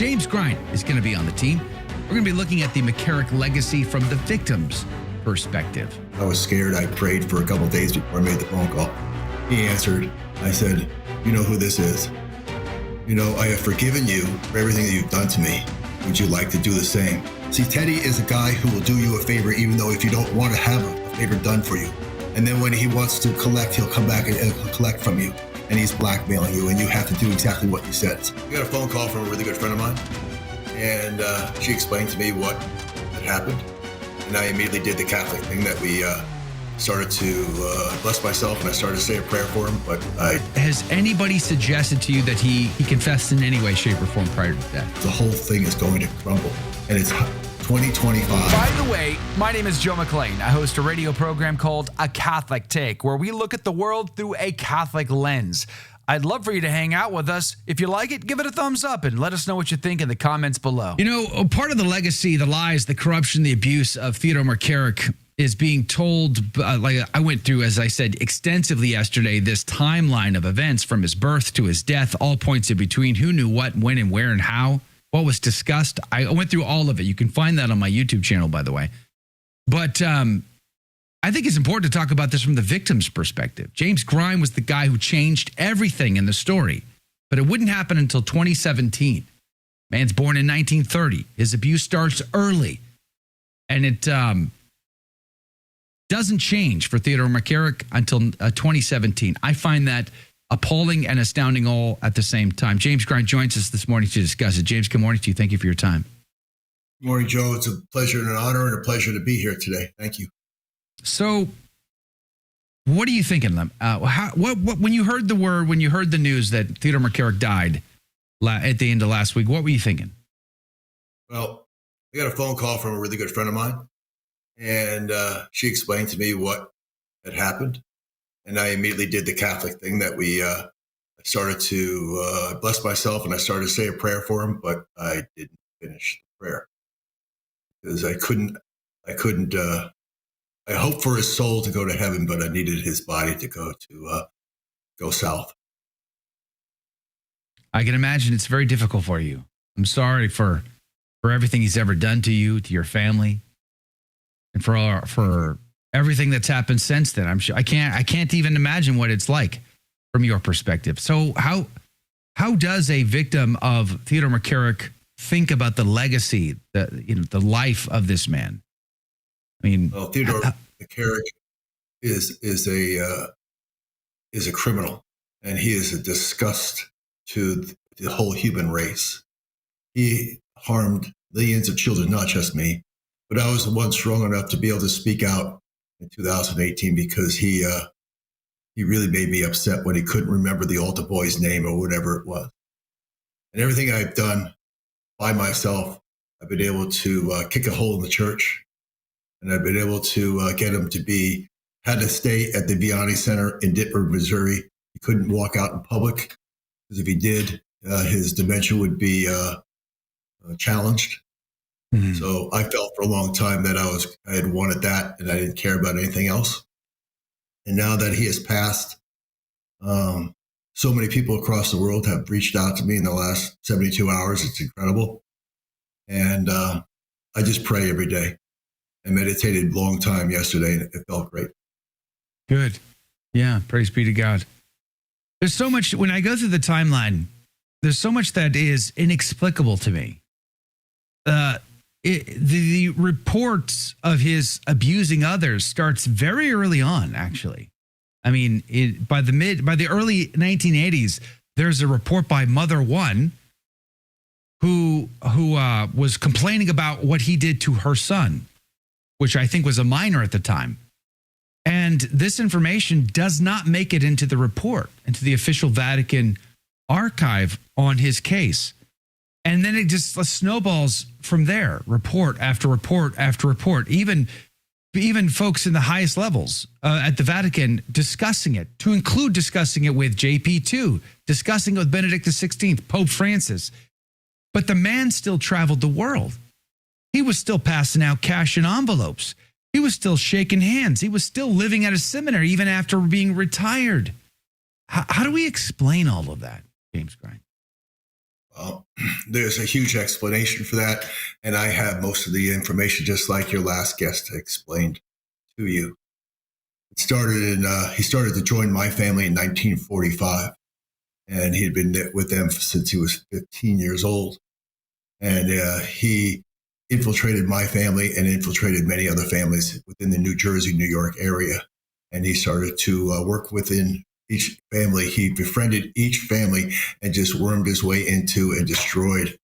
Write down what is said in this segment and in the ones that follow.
James Grein is going to be on the team. We're going to be looking at the McCarrick legacy from the victim's perspective. I was scared. I prayed for a couple of days before I made the phone call. He answered. I said, "You know who this is. You know, I have forgiven you for everything that you've done to me. Would you like to do the same?" See, Teddy is a guy who will do you a favor even though if you don't want to have a favor done for you. And then when he wants to collect, he'll come back and he'll collect from you. And he's blackmailing you, and you have to do exactly what he says. I got a phone call from a really good friend of mine, and she explained to me what had happened. And I immediately did the Catholic thing that we started to bless myself, and I started to say a prayer for him. But Has anybody suggested to you that he confessed in any way, shape, or form prior to death? The whole thing is going to crumble, and it's 2025. By the way, my name is Joe McClain. I host a radio program called A Catholic Take, where we look at the world through a Catholic lens. I'd love for you to hang out with us. If you like it, give it a thumbs up and let us know what you think in the comments below. You know, part of the legacy, the lies, the corruption, the abuse of Theodore McCarrick is being told, like I went through, as I said, extensively yesterday, this timeline of events from his birth to his death, all points in between, who knew what, when, and where, and how. What was discussed. I went through all of it. You can find that on my YouTube channel, by the way. But I think it's important to talk about this from the victim's perspective. James Grein was the guy who changed everything in the story, but it wouldn't happen until 2017. Man's born in 1930. His abuse starts early, and it doesn't change for Theodore McCarrick until 2017. I find that appalling and astounding all at the same time. James Grein joins us this morning to discuss it. James, good morning to you. Thank you for your time. Good morning, Joe. It's a pleasure and an honor and a pleasure to be here today. Thank you. So, what are you thinking, Lem? When you heard the news that Theodore McCarrick died at the end of last week, what were you thinking? Well, I got a phone call from a really good friend of mine, and she explained to me what had happened. And I immediately did the Catholic thing that we started to bless myself, and I started to say a prayer for him, but I didn't finish the prayer because I couldn't. I hoped for his soul to go to heaven, but I needed his body to go south. I can imagine it's very difficult for you. I'm sorry for everything he's ever done to you, to your family, and for everything that's happened since then. I'm sure I can't even imagine what it's like from your perspective. So how does a victim of Theodore McCarrick think about the legacy, the life of this man? I mean, well, Theodore McCarrick is a criminal, and he is a disgust to the whole human race. He harmed millions of children, not just me, but I was the one strong enough to be able to speak out in 2018 because he really made me upset when he couldn't remember the altar boy's name or whatever it was. And everything I've done by myself, I've been able to kick a hole in the church, and I've been able to get him to had to stay at the Vianney Center in Ditford, Missouri. He couldn't walk out in public because if he did, his dementia would be challenged. Mm-hmm. So I felt for a long time that I had wanted that, and I didn't care about anything else. And now that he has passed, so many people across the world have reached out to me in the last 72 hours. It's incredible. And I just pray every day. I meditated a long time yesterday, and it felt great. Good. Yeah, praise be to God. There's so much, when I go through the timeline, there's so much that is inexplicable to me. The reports of his abusing others starts very early on, actually. I mean, by the early 1980s, there's a report by Mother One who was complaining about what he did to her son, which I think was a minor at the time. And this information does not make it into the report, into the official Vatican archive on his case. And then it just snowballs from there, report after report after report, even folks in the highest levels at the Vatican discussing it, to include discussing it with JP2, discussing it with Benedict XVI, Pope Francis. But the man still traveled the world. He was still passing out cash in envelopes. He was still shaking hands. He was still living at a seminary even after being retired. How do we explain all of that, James Grein? There's a huge explanation for that, and I have most of the information, just like your last guest explained to you. It started he started to join my family in 1945, and he had been with them since he was 15 years old. And he infiltrated my family and infiltrated many other families within the New Jersey, New York area. And he started to work within each family. He befriended each family and just wormed his way into and destroyed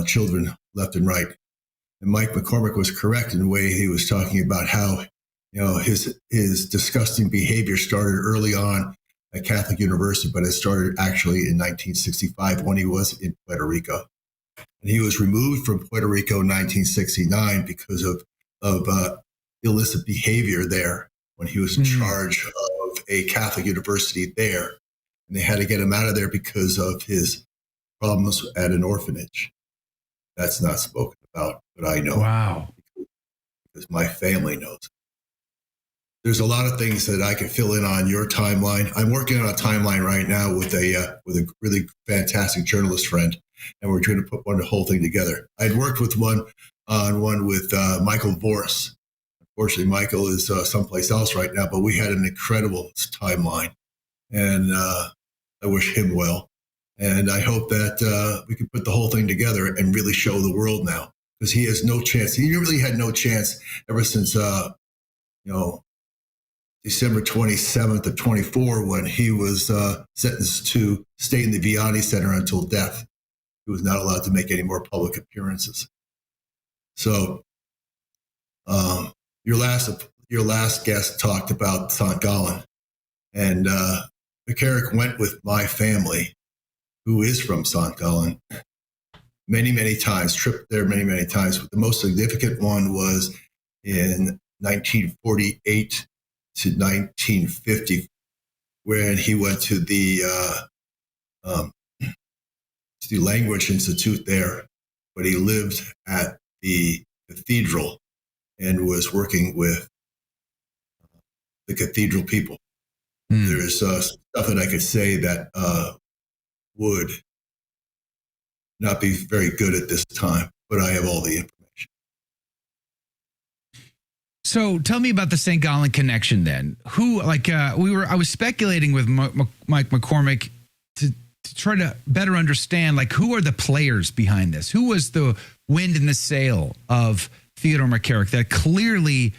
children left and right. And Mike McCormick was correct in the way he was talking about how, his disgusting behavior started early on at Catholic University, but it started actually in 1965 when he was in Puerto Rico. And he was removed from Puerto Rico in 1969 because of illicit behavior there when he was in charge of a Catholic university there. And they had to get him out of there because of his problems at an orphanage. That's not spoken about, but I know. Wow. Because my family knows. There's a lot of things that I can fill in on your timeline. I'm working on a timeline right now with a really fantastic journalist friend, and we're trying to put the whole thing together. I'd worked with one with Michael Vorse. Unfortunately, Michael is someplace else right now, but we had an incredible timeline, and I wish him well. And I hope that we can put the whole thing together and really show the world now, because he has no chance. He really had no chance ever since, December 27th of 24, when he was sentenced to stay in the Vianney Center until death. He was not allowed to make any more public appearances. So your last guest talked about St. Gallen, and McCarrick went with my family, who is from St. Gallen, many, many times, tripped there many, many times. But the most significant one was in 1948 to 1950, when he went to the Language Institute there, but he lived at the cathedral and was working with the cathedral people. There's stuff that I could say that would not be very good at this time, but I have all the information. So tell me about the St. Gallen connection then. Who, I was speculating with Mike McCormick to try to better understand, who are the players behind this? Who was the wind in the sail of Theodore McCarrick that clearly,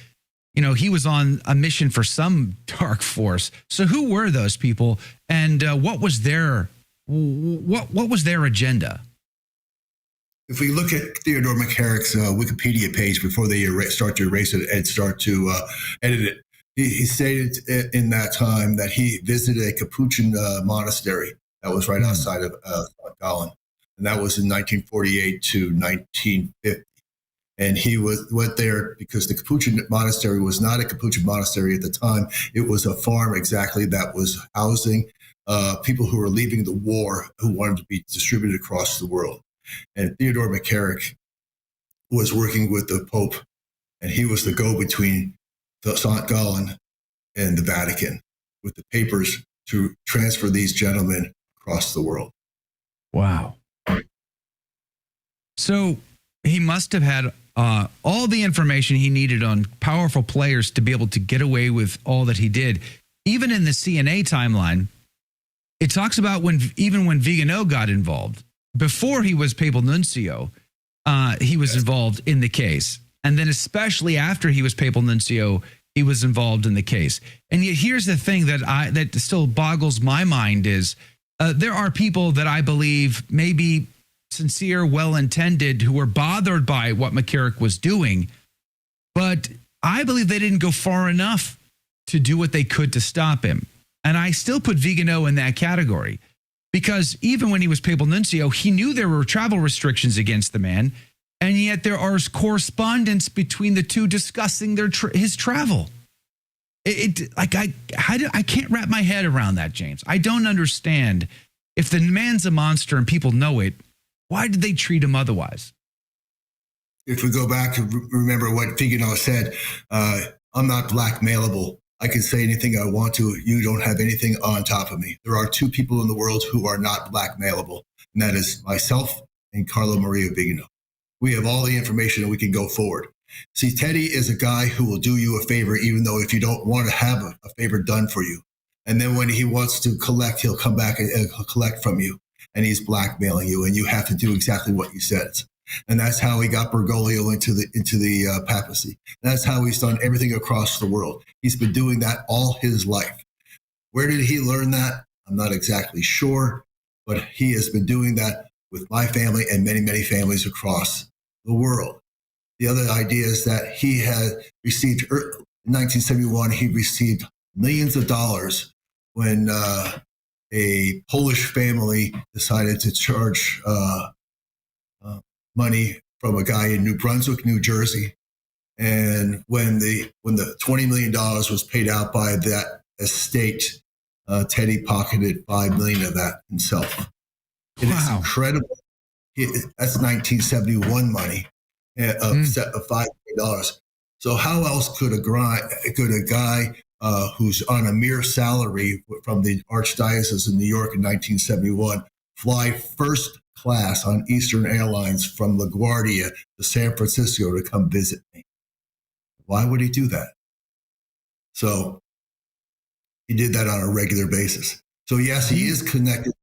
he was on a mission for some dark force. So who were those people, and what was their agenda? If we look at Theodore McCarrick's Wikipedia page before they start to erase it and start to edit it, he stated in that time that he visited a Capuchin monastery that was right outside of Gallen, and that was in 1948 to 1950. And he went there because the Capuchin monastery was not a Capuchin monastery at the time. It was a farm exactly that was housing people who were leaving the war who wanted to be distributed across the world. And Theodore McCarrick was working with the Pope, and he was the go-between St. Gallen and the Vatican with the papers to transfer these gentlemen across the world. Wow. So he must have had all the information he needed on powerful players to be able to get away with all that he did. Even in the CNA timeline, it talks about when Vigano got involved. Before he was papal nuncio, he was involved in the case. And then especially after he was papal nuncio, he was involved in the case. And yet here's the thing that still boggles my mind is there are people that I believe may be sincere, well-intended, who were bothered by what McCarrick was doing. But I believe they didn't go far enough to do what they could to stop him. And I still put Vigano in that category. Because even when he was papal nuncio, he knew there were travel restrictions against the man, and yet there are correspondence between the two discussing his travel. I can't wrap my head around that, James. I don't understand. If the man's a monster and people know it, why did they treat him otherwise? If we go back to remember what Vigano said, I'm not blackmailable. I can say anything I want to. You don't have anything on top of me. There are two people in the world who are not blackmailable. and that is myself and Carlo Maria Vigano. We have all the information and we can go forward. See, Teddy is a guy who will do you a favor, even though if you don't want to have a favor done for you. And then when he wants to collect, he'll come back and he'll collect from you. And he's blackmailing you, and you have to do exactly what he says. And that's how he got Bergoglio into the papacy. That's how he's done everything across the world. He's been doing that all his life. Where did he learn that? I'm not exactly sure, but he has been doing that with my family and many, many families across the world. The other idea is that he had received, in 1971, he received millions of dollars when a Polish family decided to charge money from a guy in New Brunswick, New Jersey. And when the $20 million was paid out by that estate, Teddy pocketed $5 million of that himself. It is incredible. That's 1971 money of $5 million. So how else could a guy who's on a mere salary from the Archdiocese of New York in 1971 fly first class on Eastern Airlines from LaGuardia to San Francisco to come visit me? Why would he do that? So he did that on a regular basis. So yes, he is connected.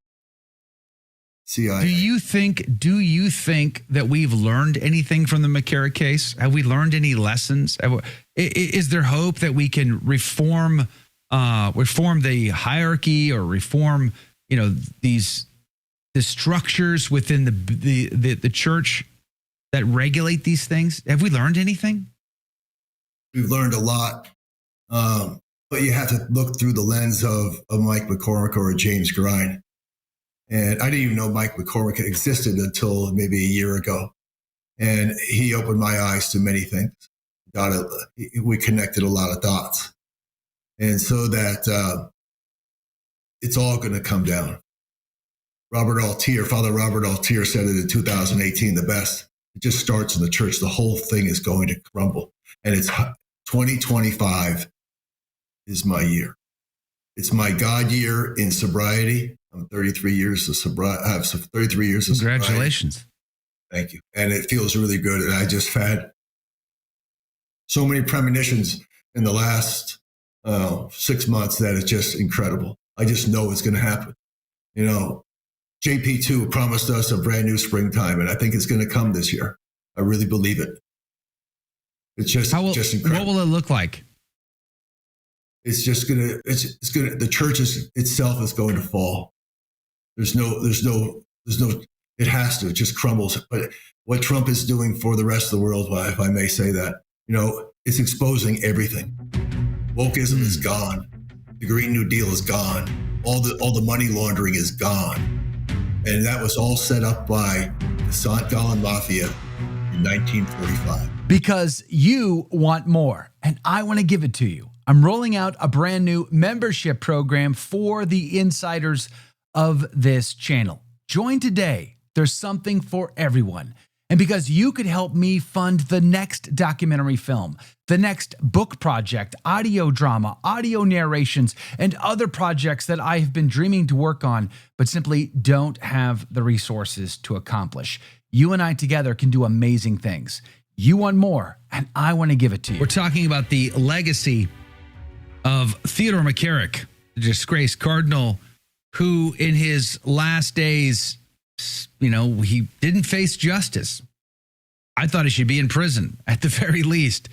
CIA. Do you think that we've learned anything from the McCarrick case? Have we learned any lessons? Is there hope that we can reform the hierarchy or reform, the structures within the church that regulate these things? Have we learned anything? We've learned a lot, but you have to look through the lens of Mike McCormick or James Grein. And I didn't even know Mike McCormick existed until maybe a year ago. And he opened my eyes to many things. We connected a lot of dots. And so that it's all going to come down. Father Robert Altier said it in 2018 the best. It just starts in the church. The whole thing is going to crumble. And it's 2025 is my year. It's my God year in sobriety. I'm 33 years of sobriety. I have 33 years of sobriety. Congratulations. Thank you. And it feels really good. And I just had so many premonitions in the last 6 months that it's just incredible. I just know it's going to happen. JP2 promised us a brand new springtime, and I think it's going to come this year. I really believe it. It's just incredible. What will it look like? It's just going to, the church itself is going to fall. There's no, it has to, it just crumbles. But what Trump is doing for the rest of the world, if I may say that, it's exposing everything. Wokeism is gone. The Green New Deal is gone. All the money laundering is gone. And that was all set up by the Gallen Mafia in 1945. Because you want more, and I want to give it to you. I'm rolling out a brand new membership program for the insiders of this channel. Join today. There's something for everyone. And because you could help me fund the next documentary film, the next book project, audio drama, audio narrations, and other projects that I have been dreaming to work on, but simply don't have the resources to accomplish. You and I together can do amazing things. You want more, and I want to give it to you. We're talking about the legacy of Theodore McCarrick, the disgraced cardinal, who in his last days, he didn't face justice. I thought he should be in prison at the very least.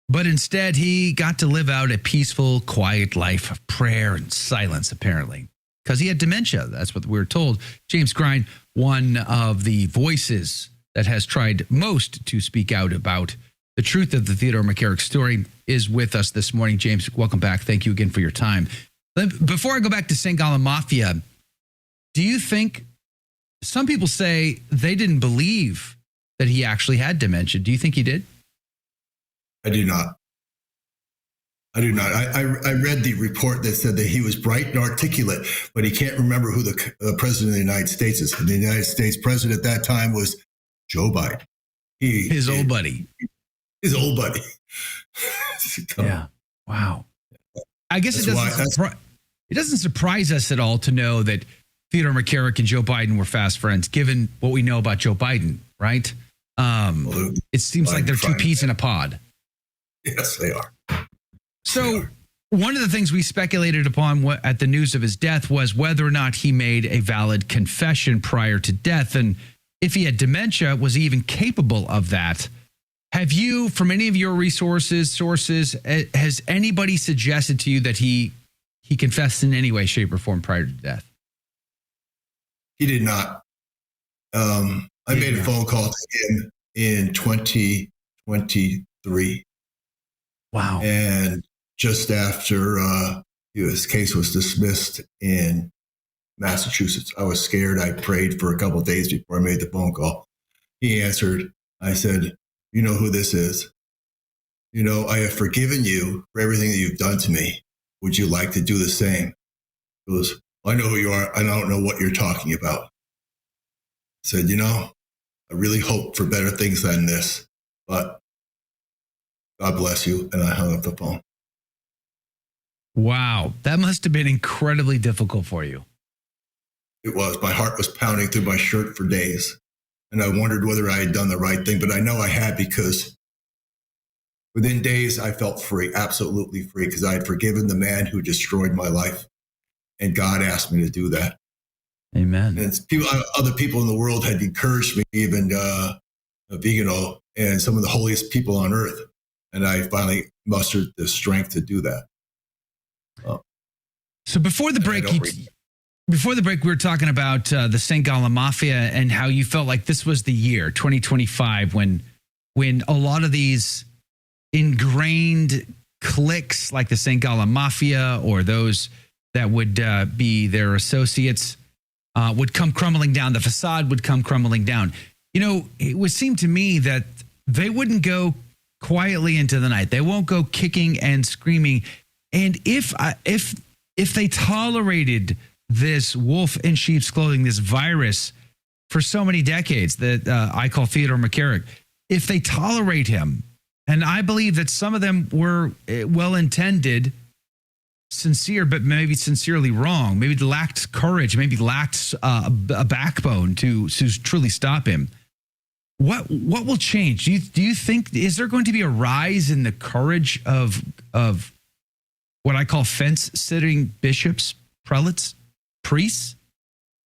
But instead, he got to live out a peaceful, quiet life of prayer and silence, apparently, because he had dementia. That's what we were told. James Grein, one of the voices that has tried most to speak out about the truth of the Theodore McCarrick story, is with us this morning. James, welcome back. Thank you again for your time. Before I go back to St. Gallen Mafia, do you think some people say they didn't believe that he actually had dementia? Do you think he did? I do not. I read the report that said that he was bright and articulate, but he can't remember who the president of the United States is. And the United States president at that time was Joe Biden. His old buddy. His old buddy. Yeah. Wow. I guess it doesn't surprise us at all to know that Theodore McCarrick and Joe Biden were fast friends, given what we know about Joe Biden, right? It seems like they're two peas in a pod. Yes, they are. So one of the things we speculated upon at the news of his death was whether or not he made a valid confession prior to death. And if he had dementia, was he even capable of that? Have you, from any of your sources, has anybody suggested to you that he confessed in any way, shape, or form prior to death? He did not. I made a phone call to him in 2023. Wow. And just after his case was dismissed in Massachusetts, I was scared. I prayed for a couple of days before I made the phone call. He answered. I said, "You know who this is? You know, I have forgiven you for everything that you've done to me. Would you like to do the same?" He goes, "I know who you are. I don't know what you're talking about." I said, "You know, I really hope for better things than this, but God bless you." And I hung up the phone. Wow. That must have been incredibly difficult for you. It was. My heart was pounding through my shirt for days. And I wondered whether I had done the right thing, but I know I had, because within days I felt free, absolutely free, because I had forgiven the man who destroyed my life. And God asked me to do that. Amen. And other people in the world had encouraged me, even Vigano and some of the holiest people on earth. And I finally mustered the strength to do that. So before the break, we were talking about the St. Gallen Mafia and how you felt like this was the year 2025 when a lot of these ingrained cliques like the St. Gallen Mafia or those that would be their associates would come crumbling down. The facade would come crumbling down. You know, it would seem to me that they wouldn't go quietly into the night. They won't go kicking and screaming. And if they tolerated this wolf in sheep's clothing, this virus for so many decades that I call Theodore McCarrick, if they tolerate him, and I believe that some of them were well-intended, sincere, but maybe sincerely wrong, maybe lacked courage, maybe lacked a backbone to truly stop him. What will change? Do you think, is there going to be a rise in the courage of what I call fence-sitting bishops, prelates, priests?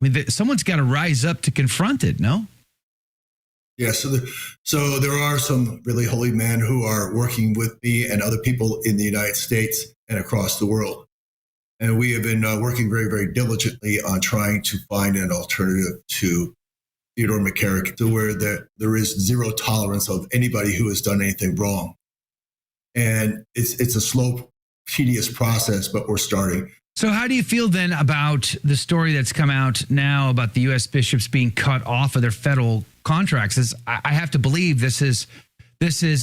I mean, someone's got to rise up to confront it, no? Yeah, so there are some really holy men who are working with me and other people in the United States and across the world. And we have been working very, very diligently on trying to find an alternative to Theodore McCarrick, to where there is zero tolerance of anybody who has done anything wrong. And it's a slow, tedious process, but we're starting. So how do you feel then about the story that's come out now about the U.S. bishops being cut off of their federal contracts? I have to believe this is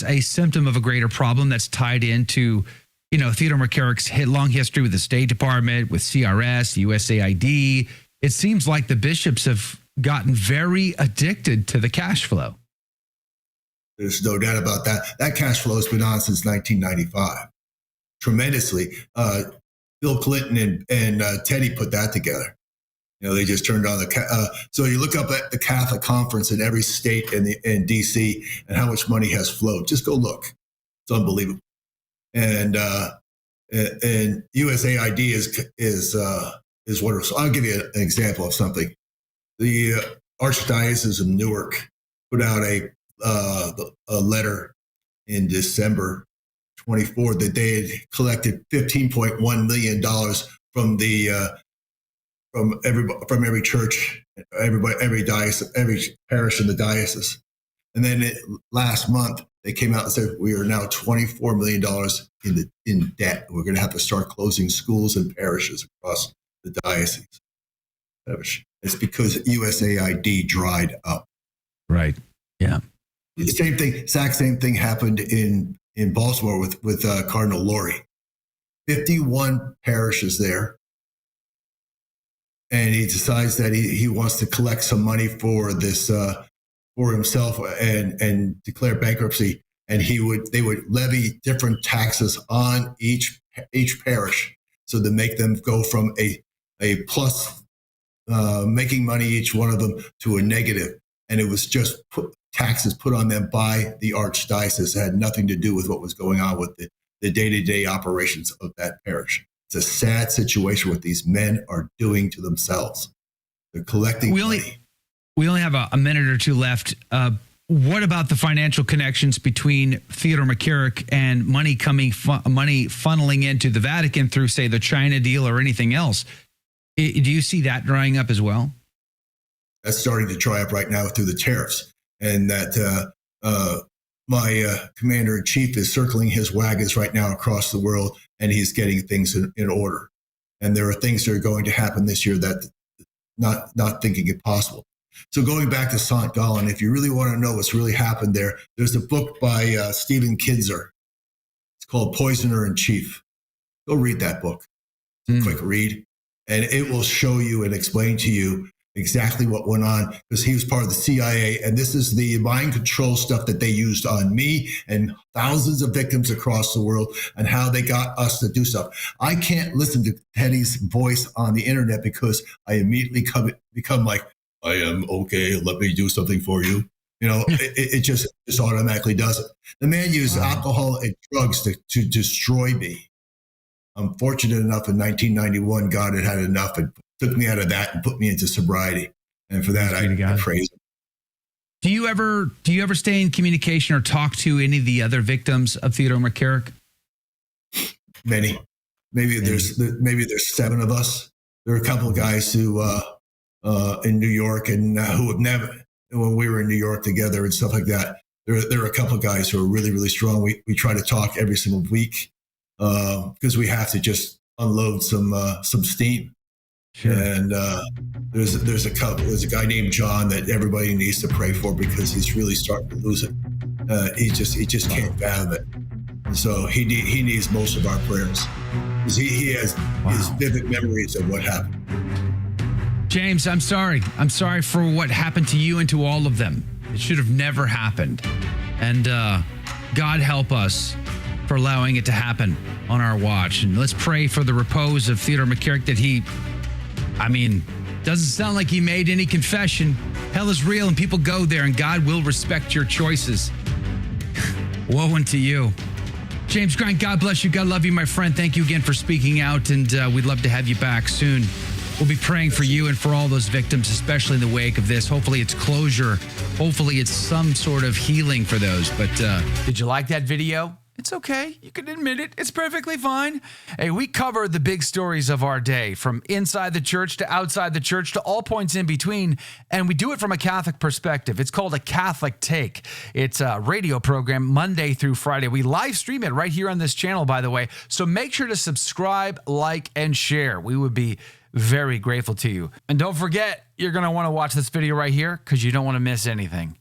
a symptom of a greater problem that's tied into, you know, Theodore McCarrick's long history with the State Department, with CRS, USAID. It seems like the bishops have gotten very addicted to the cash flow. There's no doubt about that. That cash flow has been on since 1995, tremendously. Bill Clinton and Teddy put that together. You know, they just turned on so you look up at the Catholic Conference in every state in D.C. and how much money has flowed. Just go look. It's unbelievable. And USAID is wonderful. So I'll give you an example of something. The Archdiocese of Newark put out a letter in December 24 that they had collected $15.1 million from every church, every diocese, every parish in the diocese. And then last month they came out and said we are now $24 million in debt. We're going to have to start closing schools and parishes across the diocese. It's because USAID dried up. Right. Yeah. The exact same thing happened in Baltimore with Cardinal Lori. 51 parishes there. And he decides that he wants to collect some money for this for himself and declare bankruptcy. And they would levy different taxes on each parish, so to make them go from a plus making money, each one of them, to a negative. And it was just taxes put on them by the archdiocese. It had nothing to do with what was going on with the day-to-day operations of that parish. It's a sad situation what these men are doing to themselves. They're collecting money. We only have a minute or two left. What about the financial connections between Theodore McCarrick and money funneling into the Vatican through, say, the China deal or anything else? Do you see that drying up as well? That's starting to dry up right now through the tariffs. And that my commander-in-chief is circling his wagons right now across the world, and he's getting things in order. And there are things that are going to happen this year that not thinking it possible. So going back to St. Gallen, if you really want to know what's really happened there, there's a book by Stephen Kinzer. It's called Poisoner in Chief. Go read that book. It's a quick read. And it will show you and explain to you exactly what went on, because he was part of the CIA. And this is the mind control stuff that they used on me and thousands of victims across the world, and how they got us to do stuff. I can't listen to Teddy's voice on the internet because I immediately become like, I am okay, let me do something for you. You know, it just automatically does it. The man used alcohol and drugs to destroy me. I'm fortunate enough in 1991, God had enough and took me out of that and put me into sobriety. And for that, I praise him. Do you ever stay in communication or talk to any of the other victims of Theodore McCarrick? Many. Maybe there's 7 of us. There are a couple of guys who in New York and who have never, when we were in New York together and stuff like that, there are a couple of guys who are really, really strong. We try to talk every single week because we have to just unload some steam. Sure. And there's a guy named John that everybody needs to pray for because he's really starting to lose it. He just can't fathom it. And so he needs most of our prayers because he has his vivid memories of what happened. James, I'm sorry. I'm sorry for what happened to you and to all of them. It should have never happened. And God help us for allowing it to happen on our watch. And let's pray for the repose of Theodore McCarrick, that doesn't sound like he made any confession. Hell is real and people go there, and God will respect your choices. Woe unto you. James Grein, God bless you. God love you, my friend. Thank you again for speaking out, and we'd love to have you back soon. We'll be praying for you and for all those victims, especially in the wake of this. Hopefully it's closure. Hopefully it's some sort of healing for those. But did you like that video? It's okay. You can admit it. It's perfectly fine. Hey, we cover the big stories of our day, from inside the church to outside the church to all points in between, and we do it from a Catholic perspective. It's called A Catholic Take. It's a radio program Monday through Friday. We live stream it right here on this channel, by the way, so make sure to subscribe, like, and share. We would be very grateful to you. And don't forget, you're going to want to watch this video right here because you don't want to miss anything.